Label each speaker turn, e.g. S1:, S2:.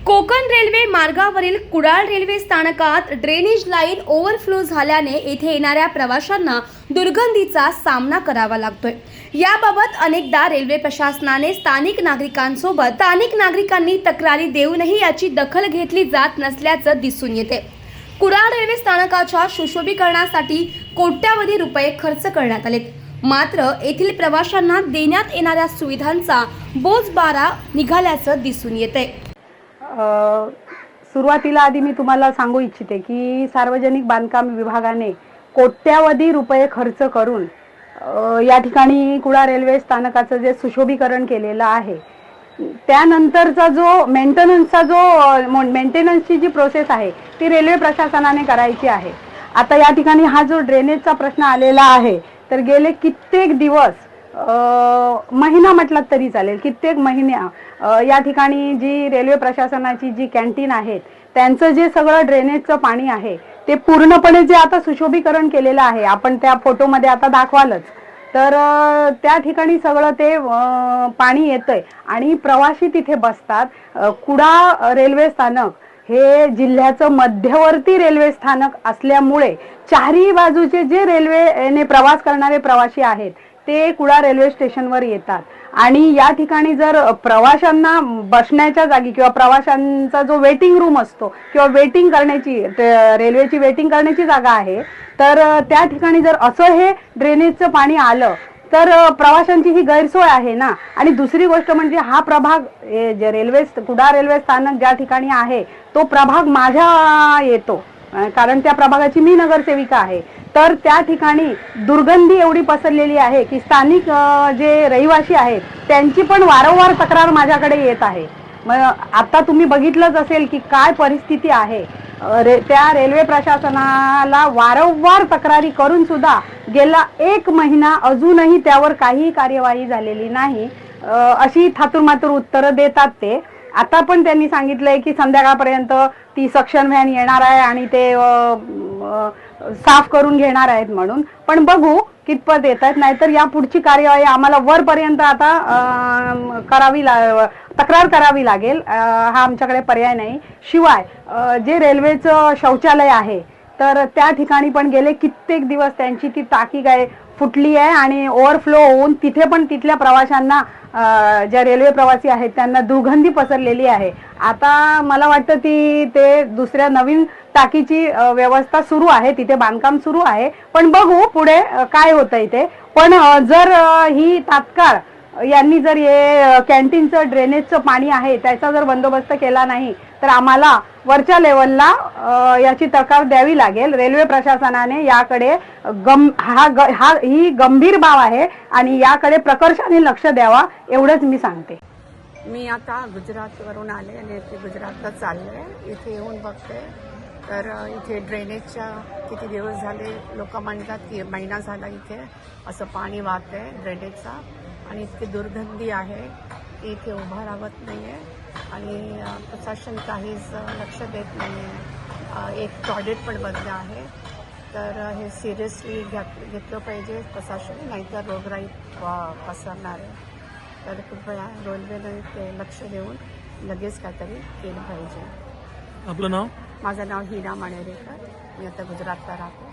S1: Konkan railway मार्गावरील Kudal railway स्थानकात drainage line overflow झाल्याने येथे येणाऱ्या प्रवाशांना दुर्गंधीचा सामना करावा लागतोय। याबाबत अनेकदा रेल्वे प्रशासनाने स्थानिक नागरिकांनी तक्रारी देऊनही याची दखल घेतली जात नसल्याचं दिसून येते। कुडाळ रेल्वे स्थानकाच्या सुशोभीकरणासाठी कोट्यावधी रुपये खर्च करण्यात आलेत, मात्र येथील प्रवाशांना देण्यात येणाऱ्या सुविधांचा बोजबारा निघाल्याचं दिसून येते।
S2: सुरुवातीला आधी मी तुम्हाला सांगू इच्छिते की सार्वजनिक बांधकाम विभागाने कोट्यावधी रुपये खर्च करून या ठिकाणी कुडाळ रेल्वे स्थानकाचं जे सुशोभीकरण केलेलं आहे, त्यानंतरचा जो मेंटेनन्सची जी प्रोसेस आहे ती रेल्वे प्रशासनाने करायची आहे। आता या ठिकाणी हा जो ड्रेनेजचा प्रश्न आलेला आहे, तर गेले कित्येक दिवस, महिना म्हटलात तरी चालेल, कित्येक महिन्या या ठिकाणी जी रेल्वे प्रशासनाची जी कॅन्टीन आहेत त्यांचं जे सगळं ड्रेनेजचं पाणी आहे ते पूर्णपणे जे आता सुशोभीकरण केलेलं आहे, आपण त्या फोटोमध्ये आता दाखवालच, तर त्या ठिकाणी सगळं ते पाणी येतंय आणि प्रवासी तिथे बसतात। कुडाळ रेल्वे स्थानक हे जिल्ह्याचं मध्यवर्ती रेल्वे स्थानक असल्यामुळे चारही बाजूचे जे रेल्वेने प्रवास करणारे प्रवासी आहेत ते कुडाळ रेल्वे स्टेशनवर येतात आणि या ठिकाणी जर प्रवाशांना बसण्याच्या जागी किंवा प्रवाशांचा जो वेटिंग रूम असतो किंवा वेटिंग करण्याची रेल्वेची वेटिंग करण्याची जागा आहे, तर त्या ठिकाणी जर असं हे ड्रेनेजचं पाणी आलं तर प्रवाशांची ही गैरसोय आहे ना। आणि दुसरी गोष्ट म्हणजे हा प्रभाग जे कुडाळ रेल्वे स्थानक ज्या ठिकाणी आहे तो प्रभाग माझ्या येतो, कारण त्या प्रभागाची मी नगरसेविका आहे। तर त्या ठिकाणी दुर्गंधी एवढी पसरलेली आहे की स्थानिक जे रहिवासी आहेत त्यांची पण वारंवार तक्रार माझ्याकडे येत आहे। मग आता तुम्ही बघितलंच असेल की काय परिस्थिती आहे। त्या रेल्वे प्रशासनाला वारंवार तक्रारी करून सुद्धा गेला 1 महिना अजूनही त्यावर काही कार्यवाही झालेली नाही, अशी थातुरमातुर उत्तरं देतात ते। आता पण त्यांनी सांगितलंय की संध्याकाळपर्यंत ती सक्शन व्हॅन येणार आहे आणि ते साफ करून घेणार आहेत म्हणून, पण बघू कितपत येत आहेत। नाहीतर या पुढची कार्यवाही आम्हाला वरपर्यंत आता तक्रार करावी लागेल, हा आमच्याकडे पर्याय नाही। शिवाय जे रेल्वेचं शौचालय आहे तर त्या ठिकाणी पण गेले कित्येक दिवस त्यांची ती टाकी काय फुटली आहे आणि ओव्हरफ्लो होऊन तिथे पण तिथल्या प्रवाशांना, ज्या रेल्वे प्रवासी आहेत त्यांना दुर्गंधी पसरलेली आहे। आता मला वाटतं ते दुसऱ्या नवीन टाकीची व्यवस्था सुरू आहे, तिथे बांधकाम सुरू आहे, पण बघू पुढे काय होतंय ते। पण जर ही तात्काळ यांनी जर हे कॅन्टीनचं ड्रेनेजचं पाणी आहे त्याचा जर बंदोबस्त केला नाही तर आम्हाला वरच्या लेवलला याची तक्रार द्यावी लागेल। रेल्वे प्रशासनाने याकडे ही गंभीर बाब आहे आणि याकडे प्रकर्षाने लक्ष द्यावा, एवढंच मी सांगते।
S3: मी आता गुजरातवरून आले आणि इथे गुजरातला चालले, इथे येऊन बघते तर इथे ड्रेनेजच्या किती दिवस झाले लोक म्हणतात की महिना झाला इथे असं पाणी वाहत आहे ड्रेनेजचा आणि इतकी दुर्गंधी आहे की इथे उभं राहत नाही आहे आणि प्रशासन काहीच लक्ष देत नाही आहे। एक टॉयलेट पण बंद आहे, तर हे सिरियसली घेतलं पाहिजे प्रशासन, नाहीतर रोगराई पसरणार आहे। तर कृपया रेल्वेने ते लक्ष देऊन लगेच काहीतरी केलं पाहिजे।
S4: आपलं नाव?
S3: माझं नाव हिना माणेरेकर, मी आता गुजरातला राहते।